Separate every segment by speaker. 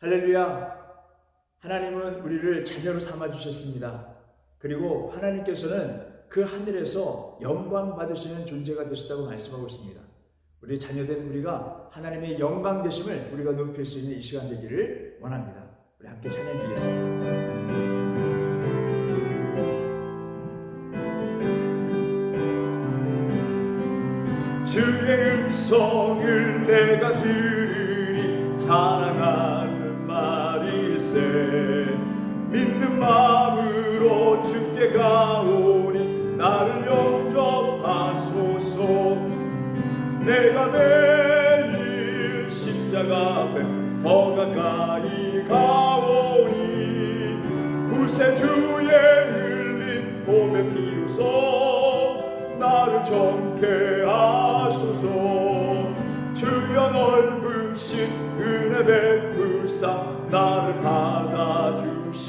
Speaker 1: 할렐루야! 하나님은 우리를 자녀로 삼아주셨습니다. 그리고 하나님께서는 그 하늘에서 영광 받으시는 존재가 되셨다고 말씀하고 있습니다. 우리 자녀된 우리가 하나님의 영광 되심을 우리가 높일 수 있는 이 시간 되기를 원합니다. 우리 함께 찬양 드리겠습니다. 주의 음성을 내가 들으니 사랑하는 말일세. 믿는 마음으로 주께 가오니 나를 영접하소서. 내가 매일 십자가 앞에 더 가까이 가오니 구세주의 흘린 봄의 피로써 나를 정케 하소서. 주여 넓으신 은혜 베풀사 나를 받아주시고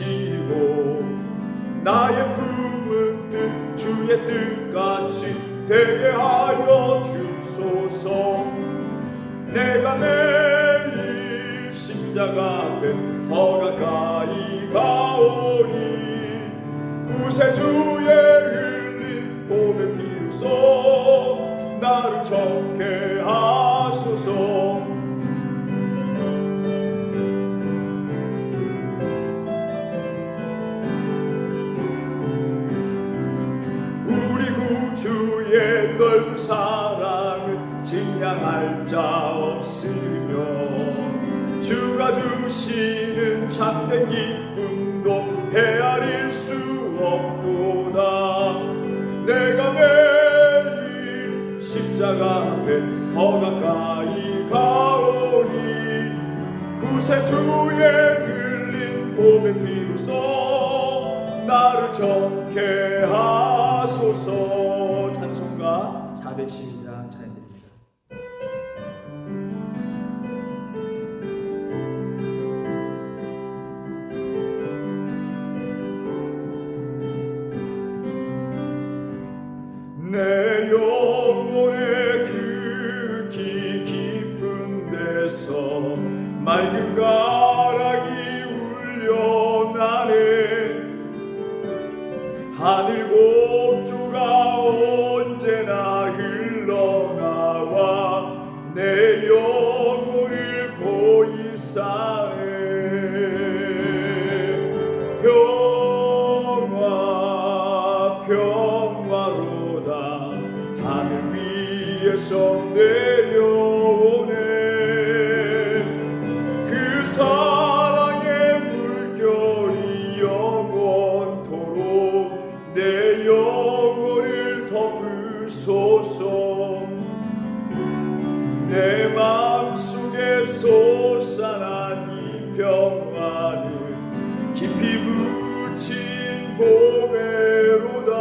Speaker 1: 나의 품은 뜻 주의 뜻같이 되게 하여 주소서. 내가 매일 십자가 앞에 더 가까이 가오니 구세주의 흘린 봄의 피로써 나를 정케 하소서. 우리 구주의 넓은 사랑을 증량할 자 없으며 주가 주시는 참된 기쁨도 헤아릴 수 없도다. 내가 매일 십자가 앞에 더 가까이 가오니 구세주의 흘린 봄의 피로써 나를 정케 하소서. 찬송가 412장 찬양드립니다. 내 영혼의 그 깊은 데서 맑은 가락이 울려나네. 하늘 곡조가 언제나 흘러나와 내 영혼을 고이 싸네. 평화로다 하늘 위에서 내려오네. 그 사랑의 물결이 영원토록 내 영혼을 덮으소서. 내 마음속에 솟아난 이 평화는 깊이 묻힌 보배로다.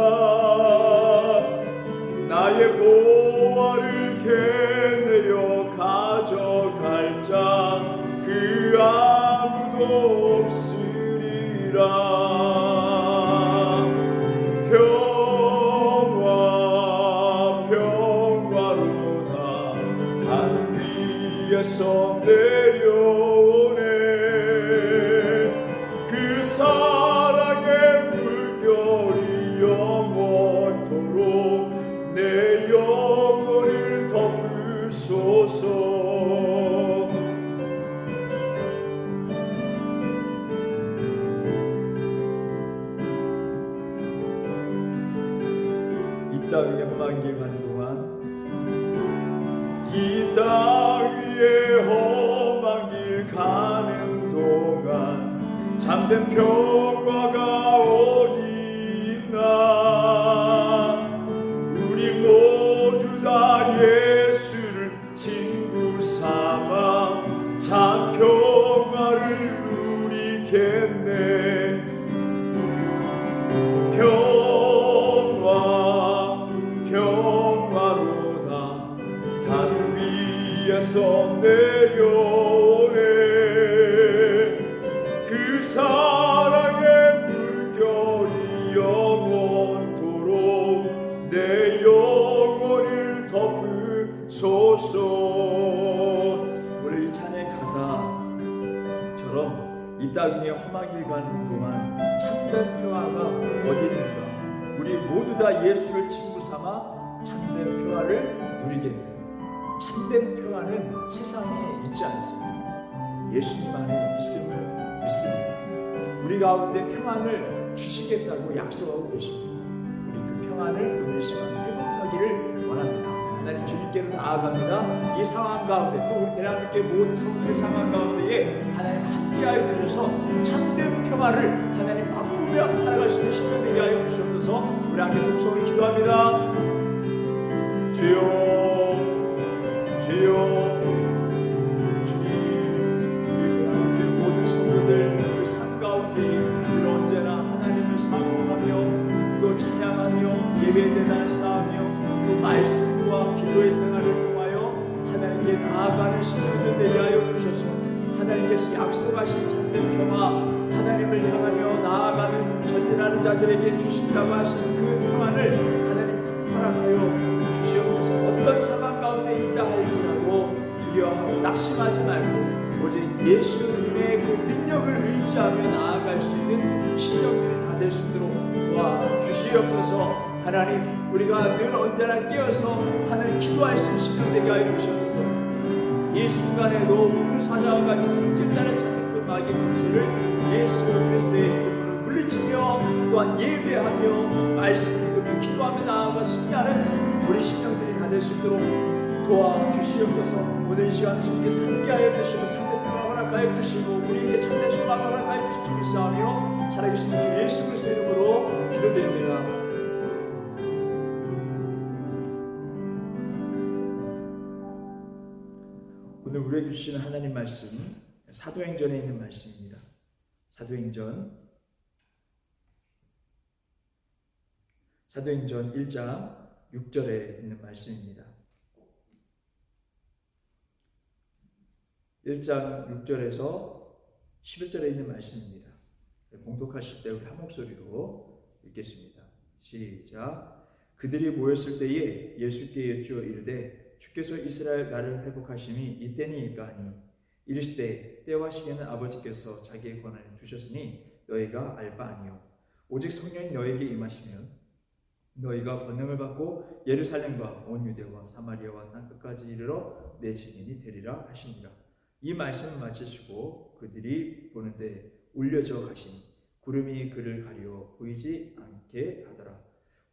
Speaker 1: 나의 보화를 캐내어 가져갈 자 그 아무도 없으리라. 평화로다 하늘 위에서 내려오네. 그 사랑의 물결이 영원토록 내 영혼을 덮으소서. 이 땅 위에 험한 길 가는 동안 이 땅 위에 험한 길 가는 동안 참된 평화가 어디 있나. 우리 모두 다 예수를 친구 삼아 참 평화를 누리겠네. 평화로다 하늘 위에서 내려오네. 그 사랑의 물결이 영원토록 내 영혼을 덮으소서. 우리 이 찬양의 가사처럼 것처럼 이 땅 위에 험한 길 가는 동안 참된 평화가 어디 있는가? 우리 모두 다 예수를 친구 삼아 참된 평화를 누리겠네요. 참된 평화는 세상에 있지 않습니다. 예수님 안에 있음을 믿습니다. 우리 가운데 평안을 주시겠다고 약속하고 계십니다. 우리 그 평안을 오늘 시간 회복하기를 원합니다. 하나님 주님께로 나아갑니다. 이 상황 가운데 또 우리 대한민국의 모든 성도의 상황 가운데에 하나님 함께하여 주셔서 참된 평화를 하나님 맛보며 살아갈 수 있는 시간 되게 하여 주시옵소서. 우리 함께 동성으로 기도합니다. 주여 주여 주님, 우리 대한민국의 모든 성도들 그 삶 가운데 늘 언제나 하나님을 사모하며 또 찬양하며 예배제단 쌓으며 또 말씀과 기도의 생활을 통하여 하나님께 나아가는 신령들 되게 하여 주셔서 하나님께서 약속하신 참된 평화, 하나님을 향하며 나아가는 전진하는 자들에게 주신다고 하신 그 평안을 하나님 허락하여 주시옵소서. 어떤 상황 가운데 있다 할지라도 두려워하고 낙심하지 말고 오직 예수님의 그 능력을 의지하며 나아갈 수 있는 신령들이 다 될 수 있도록 도와주시옵소서. 하나님, 우리가 늘 언제나 깨어서 하나님 기도할 수 있는 신령 되게 하여 주시옵소서. 이 순간에도 우리 사자와 같이 삼킬자를 찾는 그 마귀의 권세를 예수 그리스도의 이름으로 물리치며 또한 예배하며 말씀 읽으며 기도하며 나아가 승리하는 우리 신령들이 다 될 수 있도록 도와주시옵소서. 오늘 이 시간 주님께서 함께하여 주시고 참된 평화 허락하여 주시고 우리에게 참된 소망을 허락하여 주시기 위하여 살아계신 주 예수 그리스도의 이름으로 기도드립니다. 오늘 우리에게 주시는 하나님 말씀 사도행전에 있는 말씀입니다. 사도행전 1장 6절에 있는 말씀입니다. 1장 6절에서 11절에 있는 말씀입니다. 봉독하실 때 우리 한 목소리로 읽겠습니다. 시작. 그들이 모였을 때에 예수께 여쭈어 이르되 주께서 이스라엘 나라를 회복하심이 이때니이까 하니 이르시되 때와 시기는 아버지께서 자기의 권한을 주셨으니 너희가 알 바 아니요 오직 성령이 너희에게 임하시면 너희가 권능을 받고 예루살렘과 온 유대와 사마리아와 땅 끝까지 이르러 내 증인이 되리라 하시니라. 이 말씀을 마치시고 그들이 보는데 울려져 가시니 구름이 그를 가리워 보이지 않게 하더라.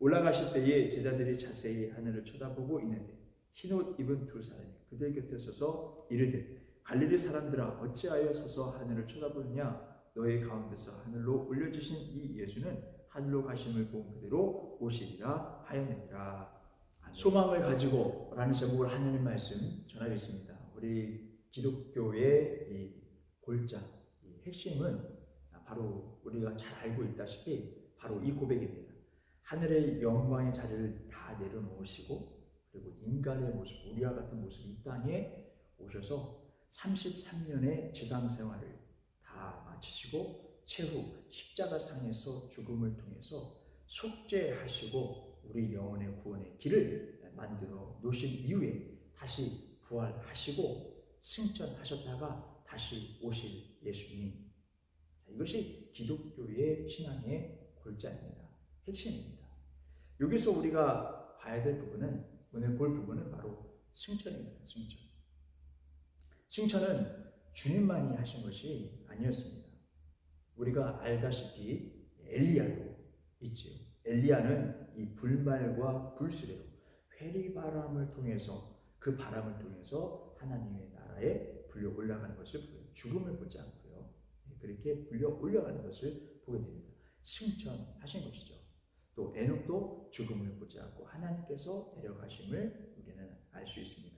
Speaker 1: 올라가실 때에 제자들이 자세히 하늘을 쳐다보고 있는데 흰옷 입은 두 사람이 그들 곁에 서서 이르되 갈릴리 사람들아 어찌하여 서서 하늘을 쳐다보느냐 너희 가운데서 하늘로 올려주신 이 예수는 하늘로 가심을 본 그대로 오시리라 하였느니라. 소망을 가지고 라는 제목으로 하나님 말씀 전하겠습니다. 우리 기독교의 이 골자, 이 핵심은 바로 우리가 잘 알고 있다시피 바로 이 고백입니다. 하늘의 영광의 자리를 다 내려놓으시고 그리고 인간의 모습, 우리와 같은 모습 이 땅에 오셔서 33년의 지상 생활을 다 마치시고 최후 십자가상에서 죽음을 통해서 속죄하시고 우리 영혼의 구원의 길을 만들어 놓으신 이후에 다시 부활하시고 승천하셨다가 다시 오실 예수님. 이것이 기독교의 신앙의 골자입니다. 핵심입니다. 여기서 우리가 봐야 될 부분은 오늘 볼 부분은 바로 승천입니다. 승천은 주님만이 하신 것이 아니었습니다. 우리가 알다시피 엘리야도 있지요. 엘리야는 이 불말과 불수레로 회리바람을 통해서 그 바람을 통해서 하나님의 나라에 불려 올라가는 것을 보여요. 죽음을 보지 않고요. 그렇게 불려 올라가는 것을 보게 됩니다. 승천하신 것이죠. 또 에녹도 죽음을 보지 않고 하나님께서 데려가심을 우리는 알 수 있습니다.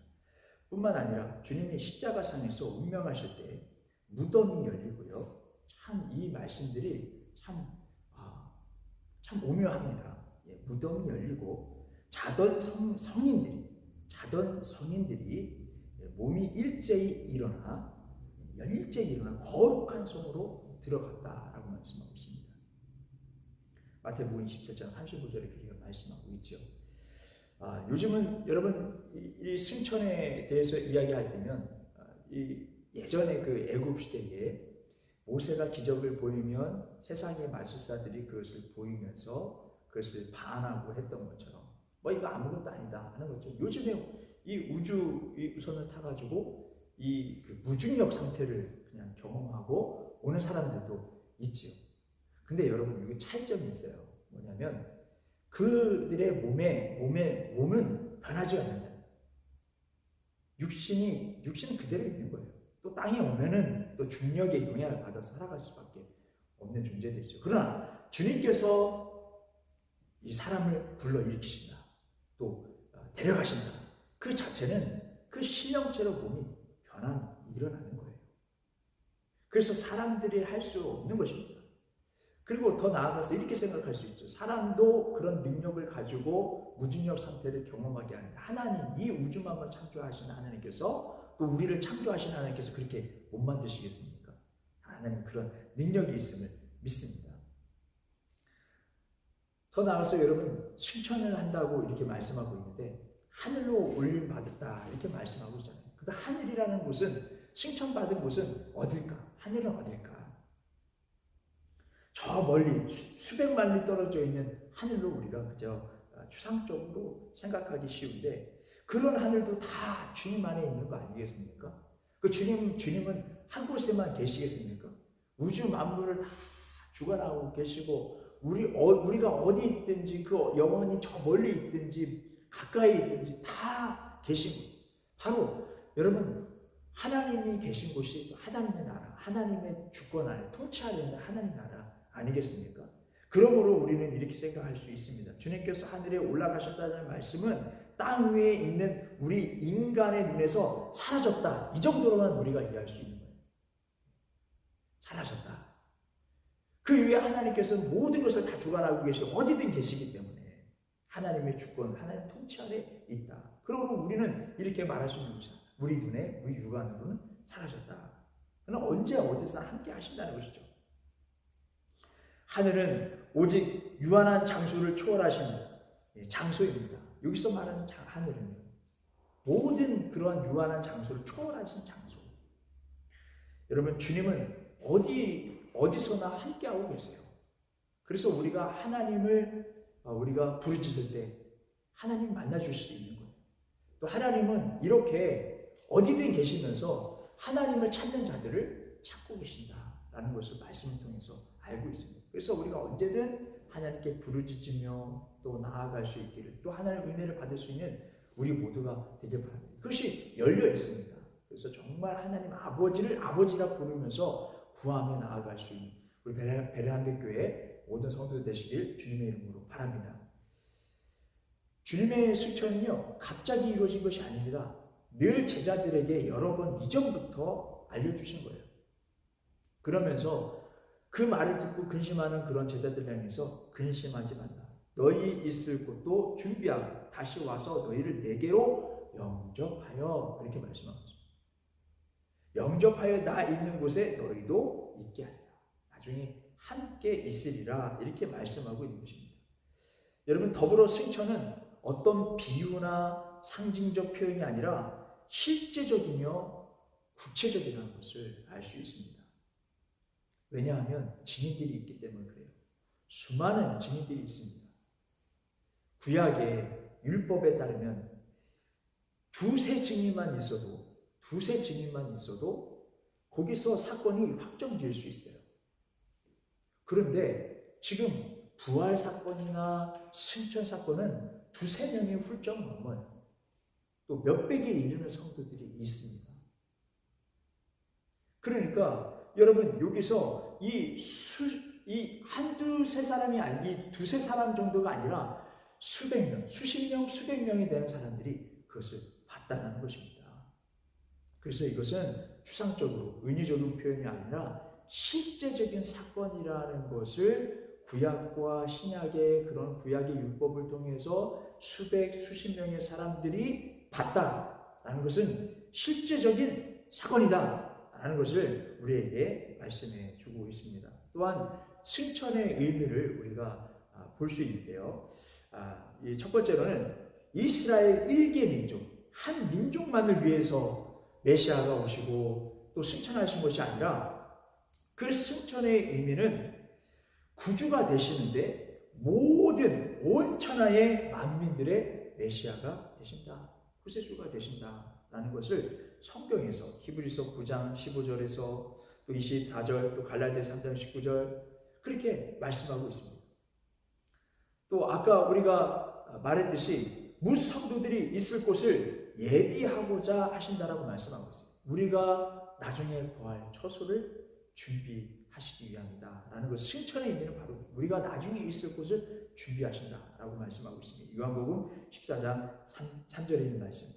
Speaker 1: 뿐만 아니라 주님이 십자가상에서 운명하실 때 무덤이 열리고요. 참 이 말씀들이 참 오묘합니다. 무덤이 열리고 자던 성인들이 몸이 일제히 일어나 거룩한 성으로 들어갔다라고 말씀하고 있습니다. 마태복음 27장 35절에 그렇게 말씀하고 있죠. 요즘은 여러분 이 승천에 대해서 이야기할 때면 이 예전에 그 애굽 시대에 모세가 기적을 보이면 세상의 마술사들이 그것을 보이면서 그것을 반하고 했던 것처럼 뭐 이거 아무것도 아니다 하는 거죠. 요즘에 이 우주 이 우선을 타가지고 이 그 무중력 상태를 그냥 경험하고 오는 사람들도 있지요. 근데 여러분 여기 차이점이 있어요. 뭐냐면 그들의 몸은 변하지 않는다. 육신은 그대로 있는 거예요. 또 땅에 오면은 또 중력의 영향을 받아서 살아갈 수밖에 없는 존재들이죠. 그러나 주님께서 이 사람을 불러일으키신다. 또 데려가신다. 그 자체는 그 신령체로 몸이 변함이 일어나는 거예요. 그래서 사람들이 할 수 없는 것입니다. 그리고 더 나아가서 이렇게 생각할 수 있죠. 사람도 그런 능력을 가지고 무중력 상태를 경험하게 하는데 하나님, 이 우주만을 창조하신 하나님께서 또 우리를 창조하신 하나님께서 그렇게 못 만드시겠습니까? 하나님 그런 능력이 있음을 믿습니다. 더 나아가서 여러분 승천을 한다고 이렇게 말씀하고 있는데 하늘로 올림 받았다 이렇게 말씀하고 있잖아요. 그 하늘이라는 곳은 승천받은 곳은 어딜까? 하늘은 어딜까? 저 멀리 수백만 리 떨어져 있는 하늘로 우리가 그저 추상적으로 생각하기 쉬운데 그런 하늘도 다 주님 안에 있는 거 아니겠습니까? 그 주님은 한 곳에만 계시겠습니까? 우주 만물을 다 주관하고 계시고 우리가 어디 있든지 그 영혼이 저 멀리 있든지 가까이 있든지 다 계시고 바로 여러분 하나님이 계신 곳이 하나님의 나라, 하나님의 주권 안에 통치하는 하나님 나라 아니겠습니까? 그러므로 우리는 이렇게 생각할 수 있습니다. 주님께서 하늘에 올라가셨다는 말씀은 땅 위에 있는 우리 인간의 눈에서 사라졌다. 이 정도로만 우리가 이해할 수 있는 거예요. 사라졌다. 그 위에 하나님께서 모든 것을 다 주관하고 계시고 어디든 계시기 때문에 하나님의 주권, 하나님 통치 아래 있다. 그러므로 우리는 이렇게 말할 수 있는 것이다. 우리 눈에, 우리 육안으로는 사라졌다. 그러나 언제 어디서나 함께 하신다는 것이죠. 하늘은 오직 유한한 장소를 초월하신 장소입니다. 여기서 말하는 하늘은요. 모든 그러한 유한한 장소를 초월하신 장소. 여러분 주님은 어디서나 함께하고 계세요. 그래서 우리가 하나님을 우리가 부르짖을 때 하나님 만나줄 수 있는 거예요. 또 하나님은 이렇게 어디든 계시면서 하나님을 찾는 자들을 찾고 계신다라는 것을 말씀을 통해서 알고 있습니다. 그래서 우리가 언제든 하나님께 부르짖으며 또 나아갈 수 있기를 또 하나님의 은혜를 받을 수 있는 우리 모두가 되길 바랍니다. 그것이 열려 있습니다. 그래서 정말 하나님 아버지를 아버지라 부르면서 구하며 나아갈 수 있는 우리 베레한백 교회 모든 성도들 되시길 주님의 이름으로 바랍니다. 주님의 승천은요 갑자기 이루어진 것이 아닙니다. 늘 제자들에게 여러 번 이전부터 알려주신 거예요. 그러면서 그 말을 듣고 근심하는 그런 제자들 향해서 근심하지 말라. 너희 있을 곳도 준비하고 다시 와서 너희를 내게로 영접하여 이렇게 말씀한 거죠. 영접하여 나 있는 곳에 너희도 있게 하리라. 나중에 함께 있으리라 이렇게 말씀하고 있는 것입니다. 여러분 더불어 승천은 어떤 비유나 상징적 표현이 아니라 실제적이며 구체적이라는 것을 알 수 있습니다. 왜냐하면 증인들이 있기 때문에 그래요. 수많은 증인들이 있습니다. 구약의 율법에 따르면 두세 증인만 있어도 거기서 사건이 확정될 수 있어요. 그런데 지금 부활 사건이나 승천 사건은 두세 명이 훌쩍 넘어요. 또 몇백에 이르는 성도들이 있습니다. 그러니까 여러분 여기서 이 한두 세 사람이 이 두세 사람 정도가 아니라 수백 명, 수십 명, 수백 명이 되는 사람들이 그것을 봤다는 것입니다. 그래서 이것은 추상적으로 은유적인 표현이 아니라 실제적인 사건이라는 것을 구약과 신약의 그런 구약의 율법을 통해서 수백, 수십 명의 사람들이 봤다라는 것은 실제적인 사건이다. 라는 것을 우리에게 말씀해 주고 있습니다. 또한 승천의 의미를 우리가 볼 수 있는데요. 이 첫 번째로는 이스라엘 일개 민족, 한 민족만을 위해서 메시아가 오시고 또 승천하신 것이 아니라 그 승천의 의미는 구주가 되시는데 모든 온 천하의 만민들의 메시아가 되신다. 구세주가 되신다라는 것을 성경에서 히브리서 9장 15절에서 또 24절 또 갈라디아 3장 19절 그렇게 말씀하고 있습니다. 또 아까 우리가 말했듯이 무성도들이 있을 곳을 예비하고자 하신다라고 말씀하고 있어요. 우리가 나중에 거할 처소를 준비하시기 위함이다 라는 것, 승천의 의미는 바로 우리가 나중에 있을 곳을 준비하신다라고 말씀하고 있습니다. 요한복음 14장 3절에 있는 말씀,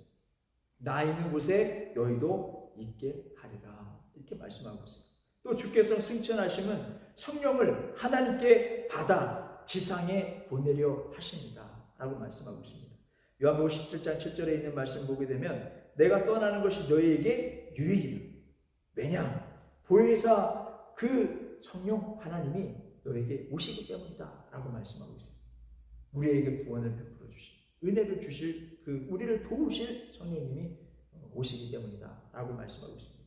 Speaker 1: 나 있는 곳에 너희도 있게 하리라 이렇게 말씀하고 있어요. 또 주께서 승천하심은 성령을 하나님께 받아 지상에 보내려 하십니다 라고 말씀하고 있습니다. 요한복음 17장 7절에 있는 말씀 보게 되면 내가 떠나는 것이 너희에게 유익이다. 왜냐? 보혜사 그 성령 하나님이 너에게 오시기 때문이다 라고 말씀하고 있습니다. 우리에게 구원을 베풀어 주실, 은혜를 주실, 그 우리를 도우실 성령님이 오시기 때문이다 라고 말씀하고 있습니다.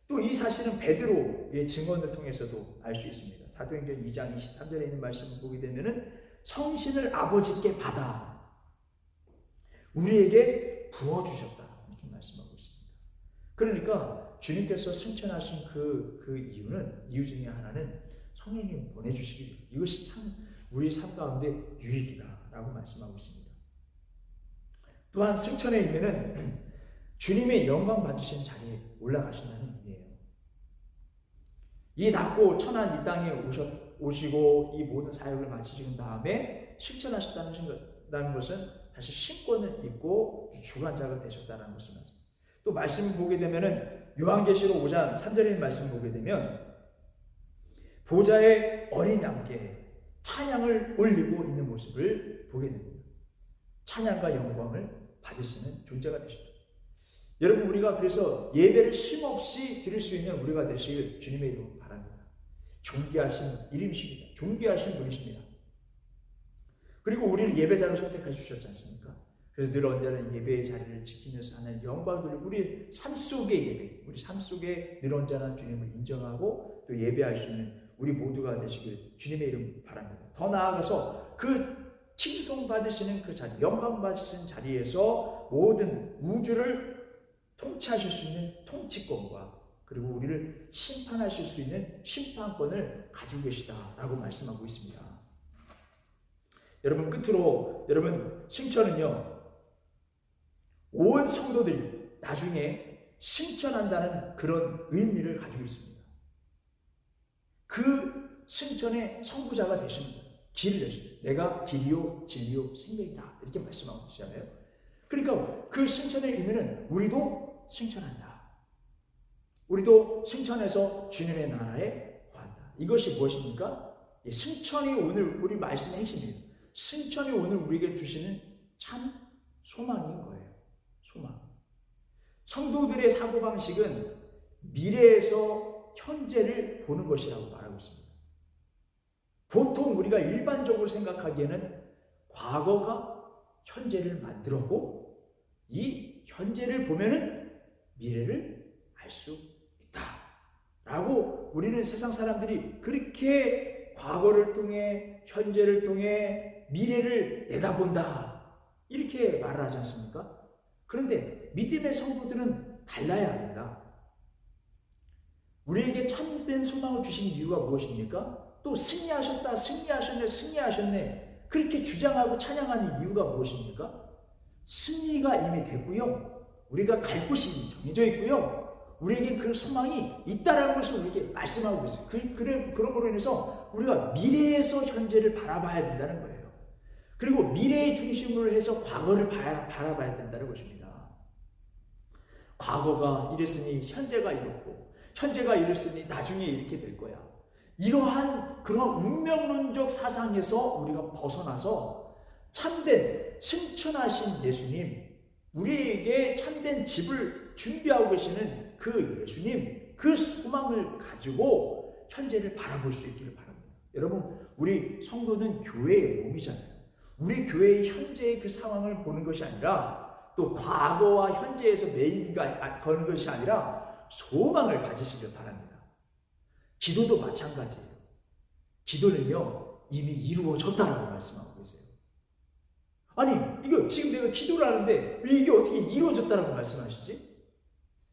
Speaker 1: 또 이 사실은 베드로의 증언을 통해서도 알 수 있습니다. 사도행전 2장 23절에 있는 말씀을 보게 되면은 성신을 아버지께 받아 우리에게 부어주셨다 이렇게 말씀하고 있습니다. 그러니까 주님께서 승천하신 그 이유 중에 하나는 성령님 보내주시기 위해, 이것이 참 우리 삶 가운데 유익이다라고 말씀하고 있습니다. 또한 승천의 의미는 주님의 영광 받으신 자리에 올라가신다는 의미예요. 이 낮고 천한 이 땅에 오시고 이 모든 사역을 마치신 다음에 승천하셨다는 것은 다시 신권을 입고 주관자가 되셨다는 것을 말씀합니다. 또 말씀을 보게 되면은 요한계시록 5장 3절에 있는 말씀을 보게 되면 보좌의 어린 양께 찬양을 올리고 있는 모습을 보게 됩니다. 찬양과 영광을 받으시는 존재가 되시다. 여러분, 우리가 그래서 예배를 쉼없이 드릴 수 있는 우리가 되시길 주님의 이름으로 바랍니다. 존귀하신 이름이십니다. 존귀하신 분이십니다. 그리고 우리를 예배자로 선택해 주셨지 않습니까? 그래서 늘 언제나 예배의 자리를 지키면서 하는 영광 돌리고 우리 삶 속의 예배, 우리 삶 속에 늘 언제나 주님을 인정하고 또 예배할 수 있는 우리 모두가 되시길 주님의 이름 바랍니다. 더 나아가서 그 칭송받으시는 그 자리, 영광 받으시는 자리에서 모든 우주를 통치하실 수 있는 통치권과 그리고 우리를 심판하실 수 있는 심판권을 가지고 계시다라고 말씀하고 있습니다. 여러분, 끝으로 여러분, 승천은요 온 성도들이 나중에 승천한다는 그런 의미를 가지고 있습니다. 그 승천의 선구자가 되십니다. 길을 내십니다. 내가 길이요 진리요 생명이다 이렇게 말씀하고 계시잖아요. 그러니까 그 승천의 의미는 우리도 승천한다. 우리도 승천해서 주님의 나라에 거한다. 이것이 무엇입니까? 승천이 오늘 우리 말씀의 핵심입니다. 승천이 오늘 우리에게 주시는 참 소망인 거예요. 소망. 성도들의 사고방식은 미래에서 현재를 보는 것이라고 말하고 있습니다. 보통 우리가 일반적으로 생각하기에는 과거가 현재를 만들었고 이 현재를 보면은 미래를 알 수 있다 라고 우리는 세상 사람들이 그렇게 과거를 통해 현재를 통해 미래를 내다본다 이렇게 말을 하지 않습니까? 그런데 믿음의 성도들은 달라야 합니다. 우리에게 참된 소망을 주신 이유가 무엇입니까? 또 승리하셨다, 승리하셨네, 승리하셨네 그렇게 주장하고 찬양하는 이유가 무엇입니까? 승리가 이미 됐고요. 우리가 갈 곳이 정해져 있고요. 우리에게 그 소망이 있다라는 것을 우리에게 말씀하고 있어요. 그런 거로 인해서 우리가 미래에서 현재를 바라봐야 된다는 거예요. 그리고 미래의 중심으로 해서 과거를 바라봐야 된다는 것입니다. 과거가 이랬으니 현재가 이렇고 현재가 이랬으니 나중에 이렇게 될 거야. 이러한 그런 운명론적 사상에서 우리가 벗어나서 참된 승천하신 예수님, 우리에게 참된 집을 준비하고 계시는 그 예수님, 그 소망을 가지고 현재를 바라볼 수 있기를 바랍니다. 여러분, 우리 성도는 교회의 몸이잖아요. 우리 교회의 현재의 그 상황을 보는 것이 아니라 또 과거와 현재에서 매인가 거는 것이 아니라 소망을 가지시길 바랍니다. 기도도 마찬가지예요. 기도는요, 이미 이루어졌다라고 말씀하고 계세요. 아니, 이거 지금 내가 기도를 하는데 왜 이게 어떻게 이루어졌다라고 말씀하시지?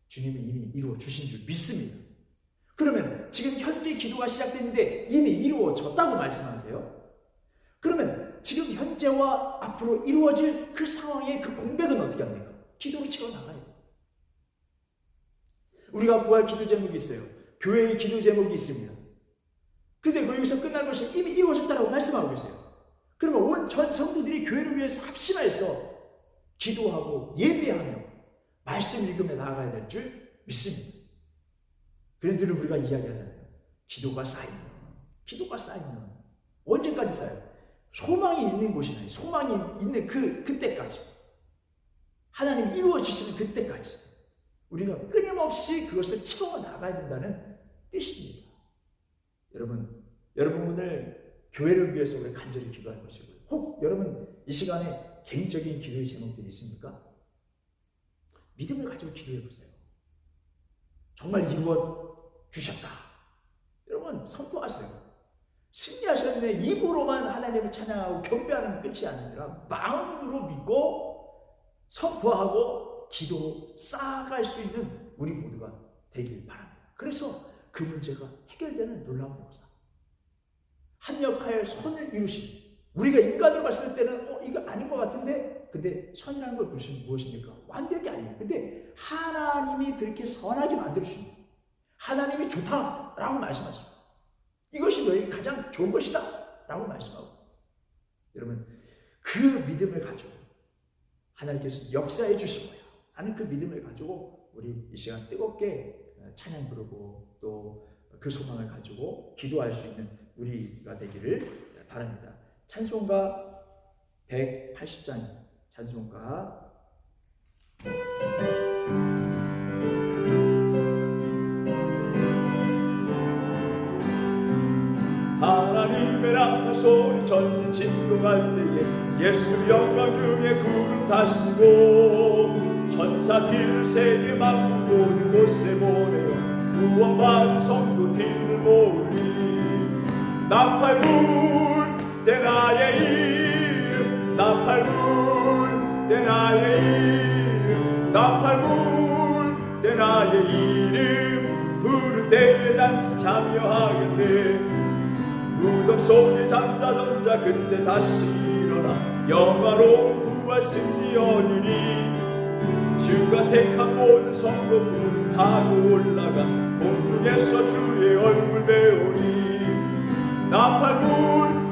Speaker 1: 주님은 이미 이루어 주신 줄 믿습니다. 그러면 지금 현재 기도가 시작됐는데 이미 이루어졌다고 말씀하세요? 그러면 지금 현재와 앞으로 이루어질 그 상황의 그 공백은 어떻게 합니까? 기도로 채워나가야 돼요. 우리가 구할 기도 제목이 있어요. 교회의 기도 제목이 있습니다. 근데 여기서 끝날 것이 이미 이루어졌다고 말씀하고 계세요. 그러면 온 전 성도들이 교회를 위해서 합심해서 기도하고 예배하며 말씀 읽으며 나아가야 될 줄 믿습니다. 그런데 우리가 이야기하잖아요. 기도가 쌓이면 언제까지 쌓여요? 소망이 있는 곳이나요? 소망이 있는 그때까지, 하나님이 이루어 주시는 그때까지 우리가 끊임없이 그것을 채워 나가야 된다는 뜻입니다. 여러분 오늘 교회를 위해서 우리 간절히 기도할 것이고요. 혹 여러분 이 시간에 개인적인 기도의 제목들이 있습니까? 믿음을 가지고 기도해 보세요. 정말 이루어 주셨다. 여러분 선포하세요. 승리하셨네. 입으로만 하나님을 찬양하고 경배하는 끝이 아니라 마음으로 믿고 선포하고 기도로 쌓아갈 수 있는 우리 모두가 되길 바랍니다. 그래서 그 문제가 해결되는 놀라운 역사. 합력하여 선을 이루시는, 우리가 인간으로 봤을 때는 이거 아닌 것 같은데, 근데 선이라는 건 무엇입니까? 완벽이 아니에요. 근데 하나님이 그렇게 선하게 만들어주십니다. 하나님이 좋다라고 말씀하십니다. 이것이 너에게 가장 좋은 것이다 라고 말씀하고, 여러분 그 믿음을 가지고 하나님께서 역사해 주실 거야 하는 그 믿음을 가지고 우리 이 시간 뜨겁게 찬양 부르고 또 그 소망을 가지고 기도할 수 있는 우리가 되기를 바랍니다. 찬송가 180장 찬송가 하나님의 나팔 소리 전지 진동할 때에 예수 영광 중에 구름 타시고 천사들 세계 만국 모든 곳에 보내어 구원받은 성도들을 모으리. 나팔 불 때 나의 이름, 나팔 불 때 나의 이름, 나팔 불 때 나의 이름, 부를 때에 잔치 참여하겠네. 무덤 속에 잠자던 자 그때 다시 일어나 영화로운 부활 승리 얻으리. 주가 택한 모든 성도 구름 타고 올라가 공중에서 주의 얼굴 배우리. 나팔 불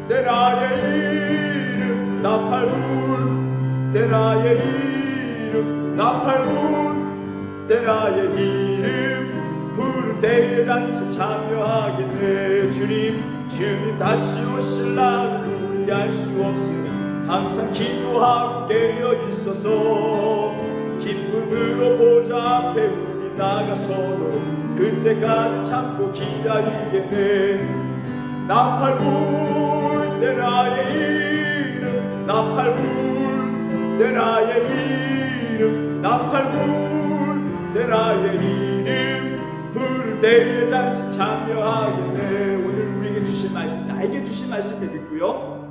Speaker 1: 때 나의 이름, 나팔 불 때 나의 이름, 나팔 불 때 나의 이름, 부를 때에 잔치 참여하겠네. 주님 다시 오실 날을 우리 알 수 없으니 항상 기도하고 깨어 있어서 기쁨으로 보좌 앞에 우리 나가서도 그때까지 참고 기다리겠네. 나팔 불 때 나의 이름, 나팔 불 때 나의 이름, 나팔 불 때 나의 이름, 부를 때에 잔치 참여하겠네. 오늘 우리에게 주신 말씀, 나에게 주신 말씀을 믿고요,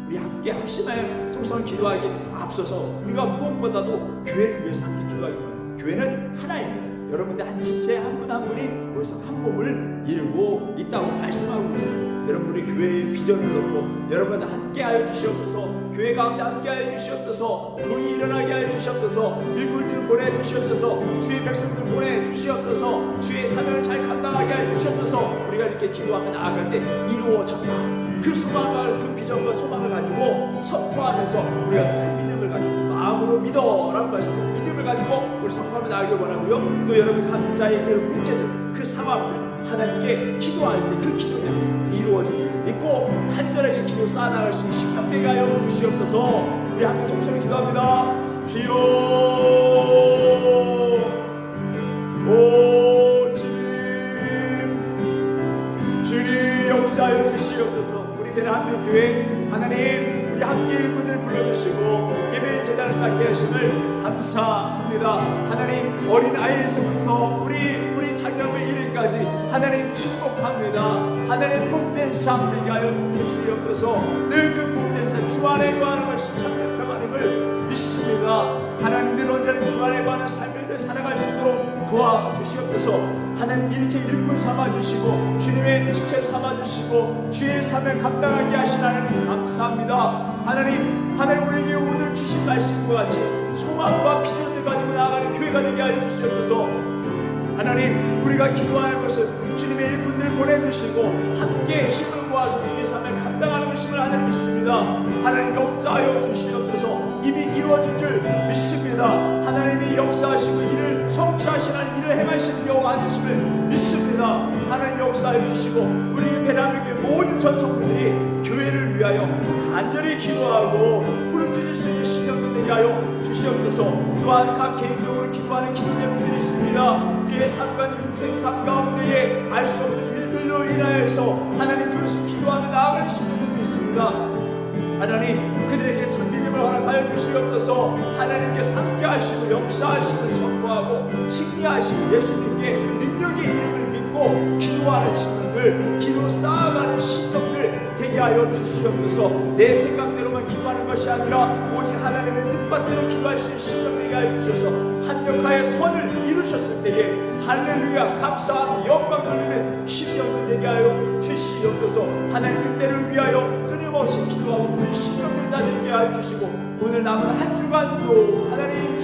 Speaker 1: 우리 함께 합심하여 통성을 기도하기 앞서서 우리가 무엇보다도 교회를 위해서 함께 기도하기 바랍니다. 교회는 하나입니다. 여러분들 한 집체 한 분 한 분이 모여서 한 몸을 이루고 있다고 말씀하고 계세요. 여러분 우리 교회의 비전을 놓고 여러분 함께하여 주시옵소서. 교회 가운데 함께하여 주시옵소서. 분이 일어나게 하여 주시옵소서. 일꾼들 보내주시옵소서. 주의 백성들 보내주시옵소서. 주의 사명을 잘 감당하게 하여 주시옵소서. 우리가 이렇게 기도하며 나아갈 때 이루어졌다, 그 소망과 그 비전과 소망을 가지고 선포하면서 우리가 큰 믿음을 가지고 마음으로 믿어라는 말씀을 믿음을 가지고 우리 선포하며 나아가길 원하고요. 또 여러분 각자의 그 문제들, 그 상황들 하나님께 기도할 때 그 기도들이 이루어질 줄 믿고 간절하게 기도 쌓아나갈 수 있는 심판되게 하여 주시옵소서. 우리 함께 동성을 기도합니다. 주여 오 주님 역사하여 주시옵소서. 우리 베레한민교회 하나님, 우리 함께 일꾼을 불러주시고 예배의 제단을 쌓게 하심을 감사합니다. 하나님 어린 아이에서부터 우리 우리 자녀의 일일까지 하나님 축복합니다. 하나님 복된 삶 되게 하여 주시옵소서. 늘 그 복된 삶 주 안에 거하는 것이 참된 평안임을 믿습니다. 하나님 늘 언제나 주 안에 거하는 삶을 살아갈 수 있도록 도와주시옵소서. 하나님 이렇게 일꾼 삼아주시고 주님의 지체 삼아주시고 주의 삶을 감당하게 하신 하나님 감사합니다. 하나님 우리에게 오늘 주신 말씀과 같이 소망과 비전을 가지고 나아가는 교회가 되게 하여 주시옵소서. 하나님 우리가 기도하는 것은 주님의 일꾼들 보내주시고 함께 힘을 모아서 주의 삶을 감당하는 것임을 하나님 믿습니다. 하나님 역사하여 주시옵소서. 이미 이루어진 줄 믿습니다. 하나님이 역사하시고 이를 성취하시는 일을 행하시는 여호와 되심을 믿습니다. 하나님 역사하여 주시고 우리 대한민국의 모든 전성들이 교회를 위하여 간절히 기도하고 부르짖을 수 있는 신령들 되게 하여 주시옵소서. 또한 각 개인적으로 기도하는 기도자분들이 있습니다. 그의 삶과 인생 삶 가운데에 알 수 없는 일들로 인하여서 하나님 그것을 기도하며 나아가는 신령들도 있습니다. 하나님 그들에게 천비님을 허락하여 주시옵소서. 하나님께서 함께 하시고 역사하심을 선포하고 승리하시고 예수님께 능력의 이름을 믿고 기도하는 신령들, 기도 쌓아가는 신령들 되게 하여 주시옵소서. 내 생각대로만 기도하는 것이 아니라 오직 하나님의 뜻밭대로 기도할 수 있는 신령 되게 하여 주셔서 합력하여 선을 이루셨을 때에 할렐루야 감사하며 영광 돌리는 신령들 되게 하여 주시옵소서. 하나님 그때를 위하여 끊임없이 기도하고 부른 신령들 다 되게 하여 주시고 오늘 남은 한 주간도 하나님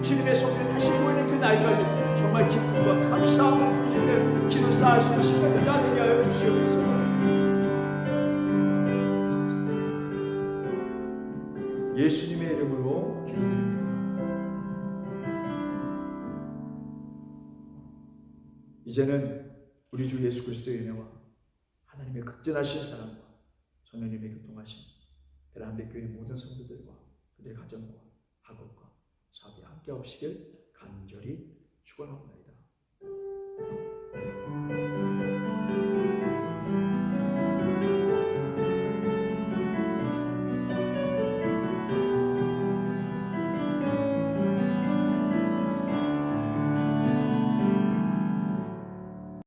Speaker 1: 주님의 성령 다시 보이는 그 날까지 정말 기쁨과 감사함을 부르짖는 기도 쌓을 수 있는 신령들 다 되게 하여 주시옵소서. 예수님의 이름으로 기도드립니다. 이제는 우리 주 예수 그리스도의 은혜와 하나님의 극진하신 사랑과 성령님의 교통하심 대한민국교회 모든 성도들과 그들의 가정과 학업과 사업에 함께 하시길 간절히 축원합니다.